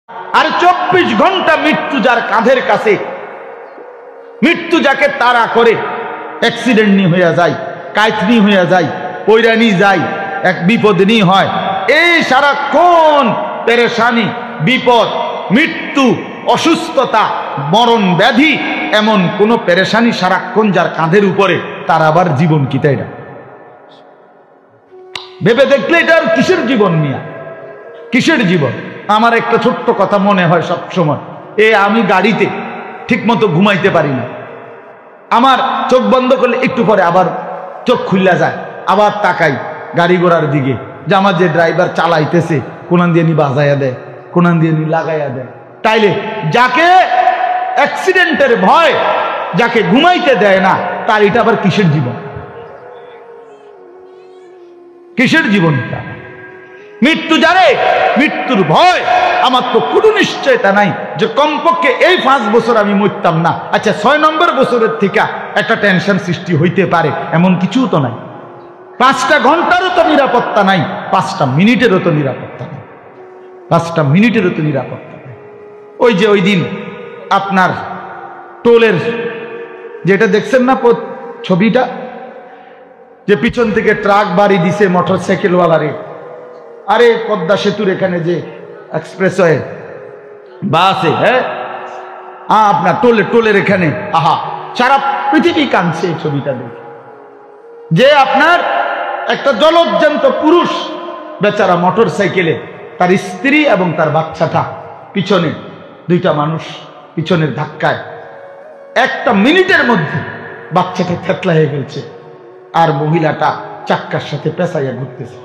আর 24 ঘন্টা মৃত্যু যার কাঁধের কাছে, মৃত্যু যাকে তাড়া করে, অ্যাক্সিডেন্ট নি হইয়া যায়, কাইতনি হইয়া যায়, পৈরানি যায়, এক বিপদ নি হয়, এই সারাক্ষণ পেরেশানি, বিপদ, মৃত্যু, অসুস্থতা, মরণ ব্যাধি, এমন কোন পেরেশানি সারাক্ষণ যার কাঁধের উপরে, তার আবার জীবন কি? তাই না? ভেবে দেখলে এটা আর কিসের জীবন মিয়া, কিসের জীবন? আমার একটা ছোট্ট কথা মনে হয় সব সময়, আমি গাড়িতে ঠিক মতো ঘুমাইতে পারি না, আমার চোখ বন্ধ করলে একটু পরে আবার চোখ খুলে যায়, আবার তাকাই গাড়ি ঘোড়ার দিকে, যে আমার যে ড্রাইভার চালাইতেছে কোনান দিয়ে নি বাজাইয়া দেয়, কোনান দিয়ে নি লাগাইয়া দেয়। তাইলে যাকে অ্যাক্সিডেন্টের ভয়, যাকে ঘুমাইতে দেয় না, তার এটা আবার কিসের জীবন? কিসের জীবনটা? মৃত্যু জানে, মৃত্যুর ভয়। আমার তো কোনো নিশ্চয়তা নাই যে কমপক্ষে এই 5 বছর আমি মরতাম না। আচ্ছা, 6 নম্বর বছরের থেকে একটা টেনশন সৃষ্টি হইতে পারে, এমন কিছু তো নাই। 5টা ঘন্টারও তো নিরাপত্তা নাই, 5টা মিনিটেরও তো নিরাপত্তা নাই, 5টা মিনিটেরও তো নিরাপত্তা নাই। ওই যে ওই দিন আপনার টোলের যেটা দেখছেন না ছবিটা, যে পিছন থেকে ট্রাক বাড়ি দিছে মোটর সাইকেলওয়ালারে, আরে পদ্মা সেতুর এখানে যে এক্সপ্রেসওয়ে বাসে, হ্যাঁ আপনার টোলের এখানে, আহা সারা পৃথিবী কাঁদছে এই ছবিটা দেখে, যে আপনার একটা জলজ্জান্ত পুরুষ বেচারা মোটর সাইকেলে, তার স্ত্রী এবং তার বাচ্চাটা পিছনে, 2টা মানুষ পিছনের ধাক্কায় 1টা মিনিটের মধ্যে বাচ্চাটা থেতলা হয়ে গেছে, আর মহিলাটা চাক্কার সাথে পেঁচাইয়া ঘুরতেছে।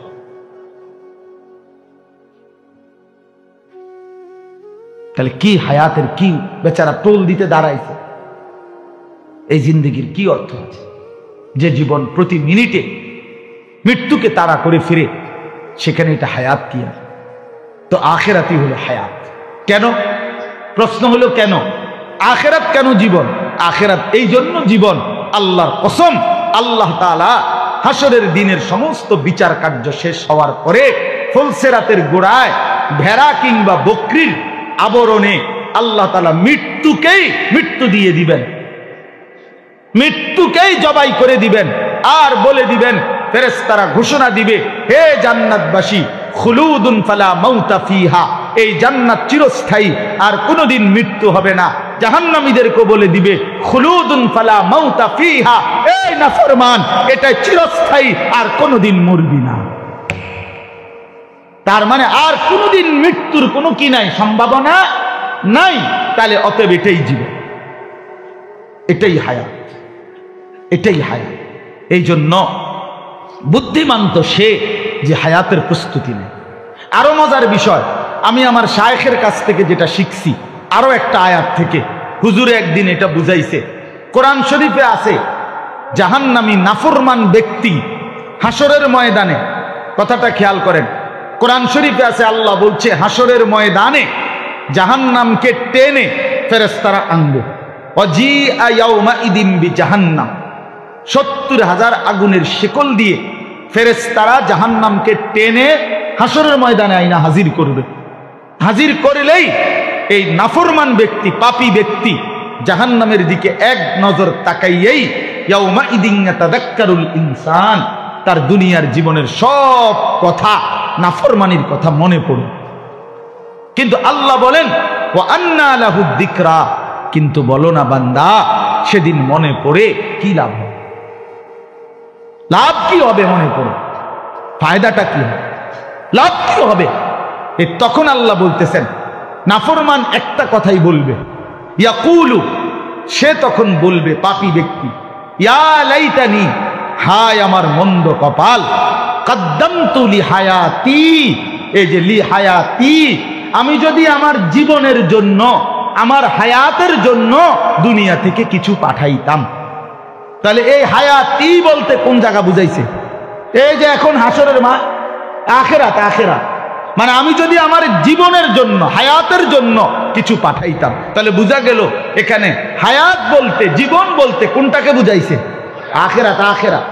তাহলে কি হায়াতের কি বেচারা টোল দিতে দাঁড়াইছে, এই জিন্দেগির কি অর্থ আছে? যে জীবন প্রতি মিনিটে মৃত্যুকে তাড়া করে ফিরে, সেখানে এটা হায়াত কি? আর তো আখেরাতই হলো হায়াত। কেন? প্রশ্ন হলো কেন আখেরাত? কেন জীবন? আখেরাত এই জন্য জীবন, আল্লাহর কসম, আল্লাহ তাআলা হাসরের দিনের সমস্ত বিচার কার্য শেষ হওয়ার পরে ফুলসেরাতের গোড়ায় ভেড়া কিংবা বকরির আবরণে আল্লাহ তাআলা মৃত্যুকেই মৃত্যু দিয়ে দিবেন, মৃত্যুকেই জবাই করে দিবেন, আর বলে দিবেন, ফেরেশতারা ঘোষণা দিবে, হে জান্নাতবাসী, খুলুদুন ফালা মাউতা ফিহা, এই জান্নাত চিরস্থায়ী, আর কোনোদিন মৃত্যু হবে না। জাহান্নামীদেরকে বলে দিবে, খুলুদুন ফালা মাউতা ফিহা, এই নাফরমান, এটা চিরস্থায়ী, আর কোনোদিন মরবি না। তার মানে আর কোনোদিন মৃত্যুর কোনো কি নাই, সম্ভাবনা নাই। তাহলে অতএব এটাই জীবন, এটাই হায়াত, এটাই হায়াত। এই জন্য বুদ্ধিমান তো সে যে হায়াতের প্রস্তুতি নেয়। আরো মজার বিষয়, আমি আমার শায়েখের কাছ থেকে যেটা শিখছি, আরো একটা আয়াত থেকে হুজুরে একদিন এটা বুঝাইছে। কোরআন শরীফে আছে, জাহান্নামী নাফরমান ব্যক্তি হাসরের ময়দানে, কথাটা খেয়াল করেন, কোরআন শরীফে আছে, আল্লাহ বলছে হাসরের ময়দানে জাহান্নামকে টেনে ফেরেশতারা আনবে, ওয়াজিআ ইয়াউমাইদিন বিজাহান্নাম, 70,000 আগুনের শিকল দিয়ে ফেরেশতারা জাহান্নামকে টেনে হাসরের ময়দানে আইনা হাজির করবে। হাজির করলেই এই নাফরমান ব্যক্তি, পাপী ব্যক্তি জাহান্নামের দিকে এক নজর তাকাইয়েই ইয়াউমাইদিন ইয়াতাযাক্কারুল ইনসান, তার দুনিয়ার জীবনের সব কথা, নাফরমানির কথা মনে পড়ে। কিন্তু আল্লাহ বলেন, ওয়া আন্না লাহু যিকরা, কিন্তু বলো না বান্দা, সেদিন মনে পড়ে কি লাভ হবে? লাভ কি হবে মনে পড়ে? ফায়দাটা কি হবে? লাভ কি হবে? তখন আল্লাহ বলতেছেন, নাফরমান একটা কথাই বলবে, ইয়াকুলু, সে তখন বলবে, পাপী ব্যক্তি, ইয়া লাইতানি, হায় আমার মন্দ কপাল, কদ্দামতু লি হায়াতি, এই যে লি হায়াতি, আমি যদি আমার জীবনের জন্য, আমার হায়াতের জন্য দুনিয়া থেকে কিছু পাঠাইতাম। তাহলে এই হায়াতি বলতে কোন জায়গা বুঝাইছে? এই যে এখন হাসরের আখেরাত, আখেরাত মানে আমি যদি আমার জীবনের জন্য, হায়াতের জন্য কিছু পাঠাইতাম, তাহলে বোঝা গেল এখানে হায়াত বলতে, জীবন বলতে কোনটাকে বুঝাইছে? আখেরাত, আখেরাত,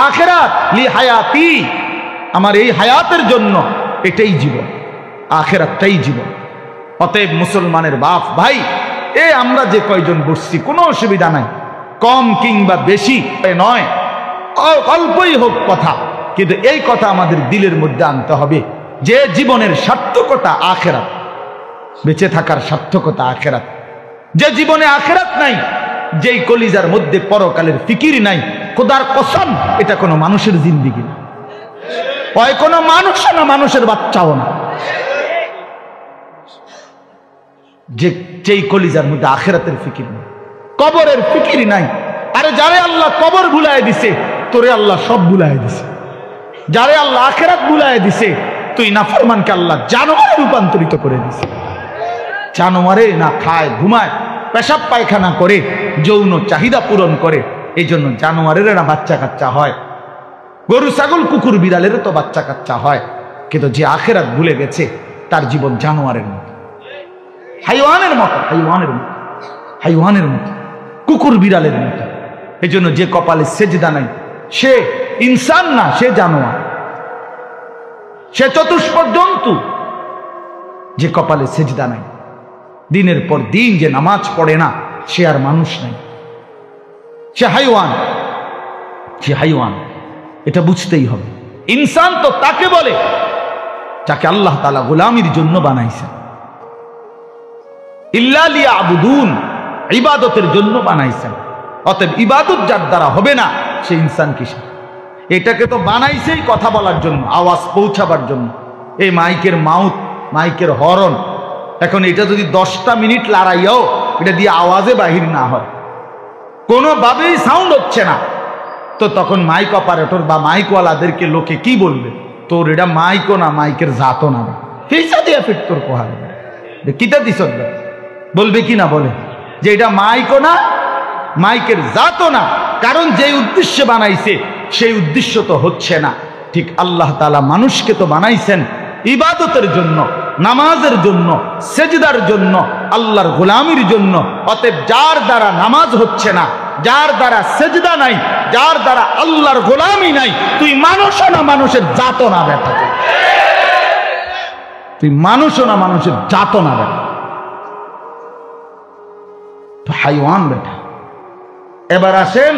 আখেরাত লি হায়াতি, আমার এই হায়াতের জন্য এটাই জীবন, আখেরাতটাই জীবন। অতএব মুসলমানের বাপ ভাই, আমরা যে কয়জন বসছি কোনো অসুবিধা নাই, কম কিংবা বেশি নয়, অল্পই হোক কথা, কিন্তু এই কথা আমাদের দিলের মধ্যে আনতে হবে যে জীবনের সার্থকতা আখিরাত, বেঁচে থাকার সার্থকতা আখিরাত। যে জীবনে আখিরাত নাই, যেই কলিজার মধ্যে পরকালের ফিকির নাই, খোদার কসম এটা কোনো মানুষের জিন্দেগি না, হয় কোনো মানুষ না, মানুষের বাচ্চাও না। যেই কলিজার মধ্যে আখিরাতের ফিকির নাই, কবরের ফিকির নাই। আরে যারে আল্লাহ কবর ভুলায় দিছে, তোরে আল্লাহ সব ভুলায় দিছে। যারে আল্লাহ আখিরাত ভুলায় দিছে, তুই নাফরমানকে আল্লাহ জানোয়ারে রূপান্তরিত করে দিছে। জানোয়ারে না খায়, ঘুমায়, পেশাব পায়খানা করে, যৌন চাহিদা পূরণ করে, এই জন্য জানোয়ারের না বাচ্চা কাচ্চা হয়, গরু ছাগল কুকুর বিড়ালেরও তো বাচ্চা কাচ্চা হয়। কিন্তু যে আখিরাত ভুলে গেছে তার জীবন জানোয়ারের মতো, হাইওয়ানের মতো, হাইওয়ানের মতো, কুকুর বিড়ালের মতো। এই জন্য যে কপালে সেজদা নাই সে ইনসান না, সে জানোয়ার, সে চতুষ্পদ জন্তু। যে কপালে সেজদা নাই, দিনের পর দিন যে নামাজ পড়ে না, সে আর মানুষ নাই, সে হাইওয়ান, সে হাইওয়ান। এটা বুঝতেই হবে। ইনসান তো তাকে বলে যাকে আল্লাহ তাআলা গোলামির জন্য বানাইছেন, ইল্লা লিয়াবুদুন, ইবাদতের জন্য বানাইছেন। অতএব ইবাদত যার দ্বারা হবে না, সে ইনসান কিসের? এটাকে তো বানাইছেই কথা বলার জন্য, আওয়াজ পৌঁছাবার জন্য। এই মাইকের মাউথ, মাইকের হরন, এখন এটা যদি 10টা মিনিট লড়াইয়াও এটা দিয়ে আওয়াজে বাহির না হয়, কোনোভাবেই সাউন্ড হচ্ছে না, তো তখন মাইক অপারেটর বা মাইকওয়ালাদেরকে লোকে কি বলবে? তোর এটা মাইকও না, মাইকের জাতও না, ফিসা দিয়ে ফিট তোর পোহালে কিতা দিস বলবে কি না? বলে যে এটা মাইকও না, মাইকের জাতও না, কারণ যে উদ্দেশ্যে বানাইছে সেই উদ্দেশ্য তো হচ্ছে না। ঠিক আল্লাহ তাআলা মানুষকে তো বানাইছেন ইবাদতের জন্য, নামাজের জন্য, সেজদার জন্য, আল্লাহর গোলামির জন্য। অতএব যার দ্বারা নামাজ হচ্ছে না, যার দ্বারা সেজদা নাই, যার দ্বারা আল্লাহর গোলামি নাই, তুই মানুষও না, মানুষের জাতও না বেটা, তুই মানুষও না, মানুষের জাতও না বেটা, হাইওয়ান বেটা। এবার আসেন,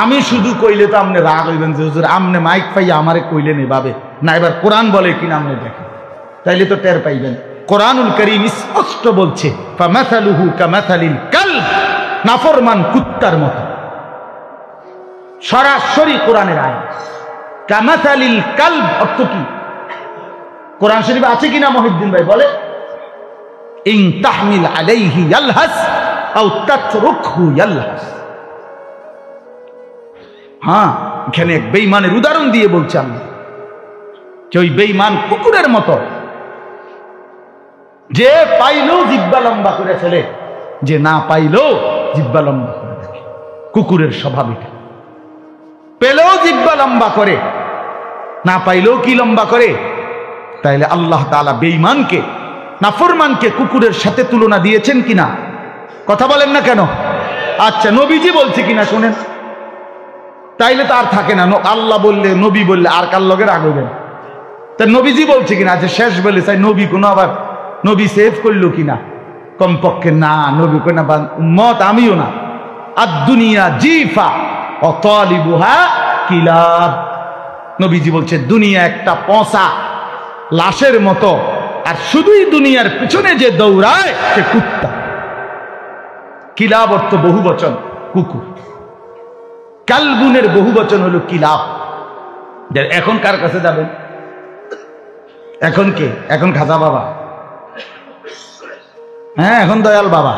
আমি শুধু কইলে তো আপনি রাগ হইবেন যে হুজুর আপনি মাইক পাইয়া আমারে কইলেন এভাবে না। এবার কোরআন বলে কিনা আপনি দেখেন, তাইলে তো টের পাইবেন। কোরআনুল কারীম স্পষ্ট বলছে, ফামাসালুহু কামাসালিল কালব, নাফরমান কুত্তার মতো। সরাসরি কোরআনের আয়াত। কামাসালিল কালব অর্থ কি? কোরআন শরীফে আছে কিনা মহিউদ্দিন ভাই বলে? ইন তাহমিল আলাইহি ইয়ালহাস আও তাতরুকহু ইয়ালহাস। হ্যাঁ, এখানে এক বেঈমানের উদাহরণ দিয়ে বলছে আমি, যে ওই বেঈমান কুকুরের মতো, যে পাইলেও জিহ্বা লম্বা করে ফেলে, যে না পাইলেও জিহ্বা লম্বা করে রাখে। কুকুরের স্বভাব এটা, পেলেও জিহ্বা লম্বা করে, না পাইলেও কি লম্বা করে। তাইলে আল্লাহ তাআলা বেঈমানকে, নাফরমানকে কুকুরের সাথে তুলনা দিয়েছেন কিনা? কথা বলেন না কেন? আচ্ছা, নবীজি বলছে কিনা শুনেন, তাইলে তো আর থাকে না। আল্লাহ বললে, নবী বললে আর কার লগে রাগ হইবেন? তা নবীজি বলছে কিনা? আচ্ছা, শেষ বলে চাই নবী কোনো আবার নবী সেভ করলো কিনা? কমপক্ষে না, নবী কোনা উম্মত, আমিও না। আর দুনিয়া জিফা ও তালিবুহা কিলাব। নবীজি বলছে দুনিয়া একটা পচা লাশের মতো, আর শুধুই দুনিয়ার পিছনে যে দৌড়ায় সে কুত্তা। কিলাব অর্থ বহু বচন, কুকুর। কালবুনের বহু বচন হলো কিলাব। এখন কার কাছে যাবেন? এখন কে? এখন খাজা বাবা, হ্যাঁ, এখন দয়াল বাবা।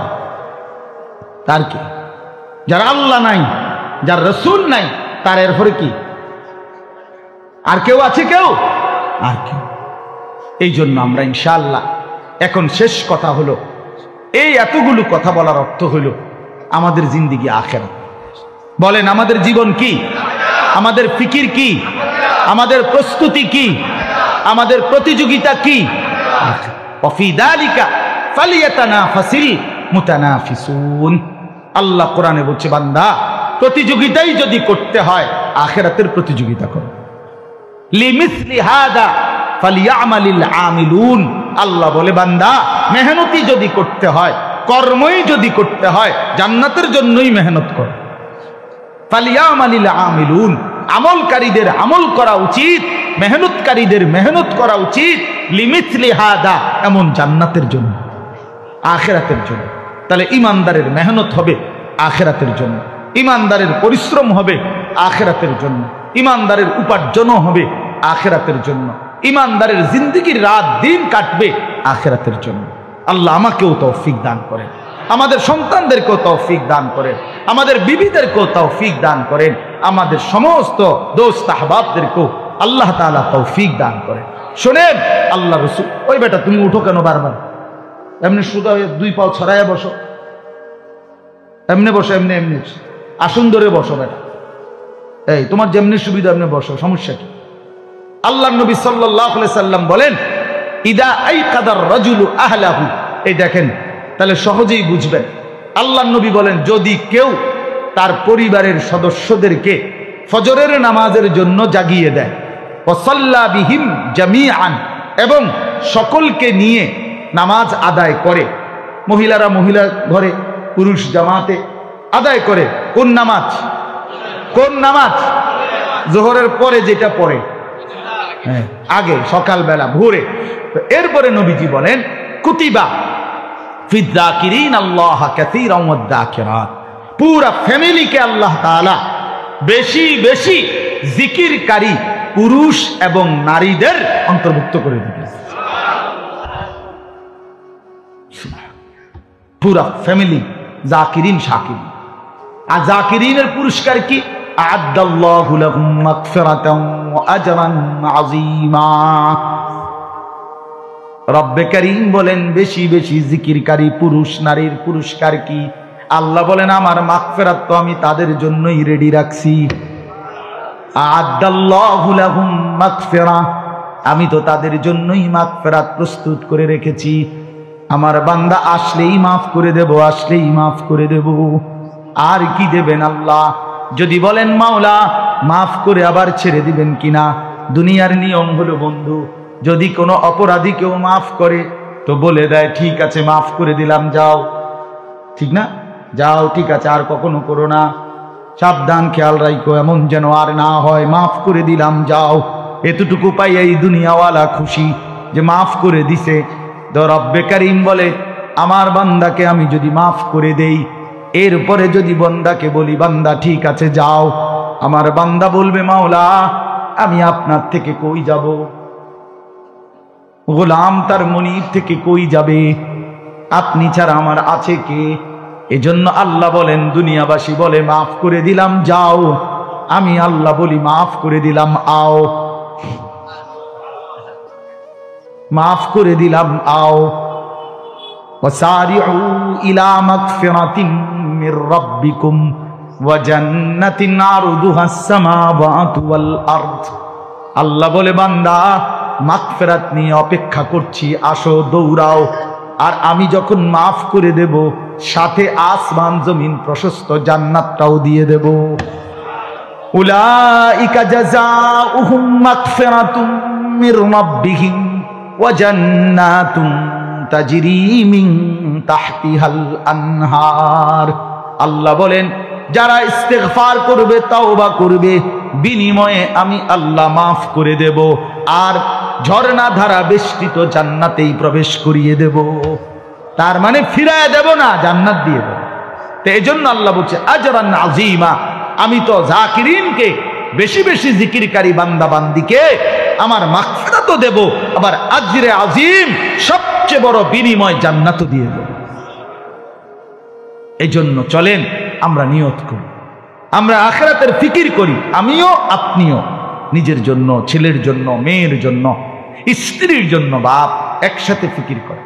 তার কি? যার আল্লাহ নাই, যার রসুল নাই, তার এরপরে কি? আর কেউ আছে? কেউ আর কেউ। এই জন্য আমরা ইনশাআল্লাহ এখন শেষ কথা হলো, এই এতগুলো কথা বলার অর্থ হলো আমাদের জিন্দেগি আখিরাত। বলেন আমাদের জীবন কি? আমাদের ফিকির কি? আমাদের প্রস্তুতি কি? আমাদের প্রতিযোগিতা কি? ওয়াফি যালিকা ফালিয়াতানাফাসিল মুতানাফিসুন। আল্লাহ কোরআনে বলছে, বান্দা প্রতিযোগিতাই যদি করতে হয় আখিরাতের প্রতিযোগিতা করো। লিমিসলি হাদা ফালিয়ামালিল আমিলুন। আল্লাহ বলে বান্দা মেহনতি যদি করতে হয়, কর্মই যদি করতে হয়, জান্নাতের জন্যই মেহনত কর। ফালিয়ামালিল আমিলুন, আমলকারীদের আমল করা উচিত, মেহনতকারীদের মেহনত করা উচিত, লিমিথলি হাদা, এমন জান্নাতের জন্য, আখিরাতের জন্য। তাহলে ইমানদারের মেহনত হবে আখিরাতের জন্য, ইমানদারের পরিশ্রম হবে আখিরাতের জন্য, ইমানদারের উপার্জনও হবে আখিরাতের জন্য, ইমানদারের জিন্দেগির রাত দিন কাটবে আখিরাতের জন্য। আল্লাহ আমাকেও তৌফিক দান করেন, আমাদের সন্তানদেরকেও তৌফিক দান করেন, আমাদের বিবিদেরকেও তৌফিক দান করেন, আমাদের সমস্ত দোস্ত আহবাবদেরকেও আল্লাহ তাআলা তৌফিক দান করেন। শোনেন আল্লাহ রাসূল, ওই বেটা তুমি উঠো কেন বারবার? এমনি শুধু দুই পাও ছড়াইয়া বসো, এমনি বসো, এমনি এমনি আসন ধরে বসো বেটা, এই তোমার যেমনি সুবিধা এমনি বসো, সমস্যা কি? আল্লাহ নবী সাল্লাল্লাহু আলাইহি সাল্লাম বলেন ইদা আইকাদার রাজুলু আহলাহু, এই দেখেন তাহলে সহজেই বুঝবেন। আল্লাহ নবী বলেন যদি কেউ তার পরিবারের সদস্যদেরকে ফজরের নামাজের জন্য জাগিয়ে দেয়, ওয়াসাল্লা বিহিম জামিআন, এবং সকলকে নিয়ে নামাজ আদায় করে, মহিলারা মহিলা ঘরে, পুরুষ জামাতে আদায় করে। কোন নামাজ? কোন নামাজ? জোহরের পরে যেটা পড়ে, হ্যাঁ আগে সকালবেলা ভোরে। এরপরে নবীজি বলেন কুতিবা ফিদ্দাকিরিন আল্লাহ কাসীরান ওয়াদ্দাকিরাত, পুরা ফ্যামিলিকে আল্লাহ তাআলা বেশি বেশি জিকিরকারী পুরুষ এবং নারীদের অন্তর্ভুক্ত করে দিবেন। পুরা ফ্যামিলি জাকিরিন শাকিরিন। আর জাকিরিনের পুরস্কার কি? আ'আদ্দাল্লাহু লাহুম মাগফিরাতান ওয়া আজরান আযীমা। রব্বে কারীম বলেন বেশি বেশি জিকিরকারী পুরুষ নারীর পুরস্কার কি? আল্লাহ বলেন আমার মাগফিরাত তো আমি তাদের জন্যই রেডি রাখছি। আ'আদ্দাল্লাহু লাহুম মাগফিরা, আমি তো তাদের জন্যই মাগফিরাত প্রস্তুত করে রেখেছি। আমার বান্দা আসলেই মাফ করে দেব, আসলেই মাফ করে দেব। আর কি দেবেন আল্লাহ? যদি বলেন মাওলা মাফ করে আবার ছেড়ে দিবেন কিনা, দুনিয়ার নিয়ম হলো বন্ধু, যদি কোনো অপরাধী কেউ মাফ করে তো বলে দেয় ঠিক আছে মাফ করে দিলাম, যাও, ঠিক না? যাও, ঠিক আছে, আর কখনো করো না, সাবধান, খেয়াল রাখো, এমন যেন আর না হয়, মাফ করে দিলাম, যাও। এতটুকু পাই এই দুনিয়াওয়ালা খুশি যে মাফ করে দিছে। তো রব্বে কারীম বলে আমার বান্দাকে আমি যদি মাফ করে দেই, এরপরে যদি বান্দাকে বলি বান্দা ঠিক আছে যাও, আমার বান্দা বলবে মাওলা আমি আপনার থেকে কই যাব, গোলাম তার মনিব থেকে কই যাবে, আপনি ছাড়া আমার আছে কে? এজন্য আল্লাহ বলেন, দুনিয়াবাসী বলে মাফ করে দিলাম যাও, আমি আল্লাহ বলি মাফ করে দিলাম আও, মাফ করে দিলাম আও। ওয়াসারিউ ইলা মাগফিরাতিন মির রাব্বিকুম ওয়া জান্নাতিন আরদুহাস সামাওয়াতু ওয়াল আরদ। আল্লাহ বলে বান্দা মাগফিরাত নিয়ে অপেক্ষা করছি, আসো দৌড়াও। আর আমি যখন মাফ করে দেব সাথে আসমান জমিন প্রশস্ত জান্নাতটাও দিয়ে দেব। উলাইকা জাযাউহুম মাগফিরাতুম মির রাব্বিহিম ওয়া জান্নাতুন তাজরি মিন তাহতিহাল আনহার। আল্লাহ বলেন যারা ইস্তেগফার করবে, তাওবা করবে, বিনিময়ে আমি আল্লাহ মাফ করে দেব আর ঝর্ণা ধারা বেষ্টিত জান্নাতেই প্রবেশ করিয়ে দেব। তার মানে ফিরায় দেব না, জান্নাত দিয়ে দেব। তো এই জন্য আল্লাহ বলছে আজরান আযীমা, আমি তো জাকিরিনকে বেশি বেশি জিকিরকারী বান্দা বান্দিকে আমার মাগফিরাতও দেব, আবার আজরে আযীম সবচেয়ে বড় বিনিময় জান্নাতও দিয়ে দেব। এই জন্য চলেন আমরা নিয়ত করি, আমরা আখিরাতের ফিকির করি, আমিও আপনিও, নিজের জন্য, ছেলের জন্য, মেয়ের জন্য, স্ত্রীর জন্য, বাপ একসাথে ফিকির করে।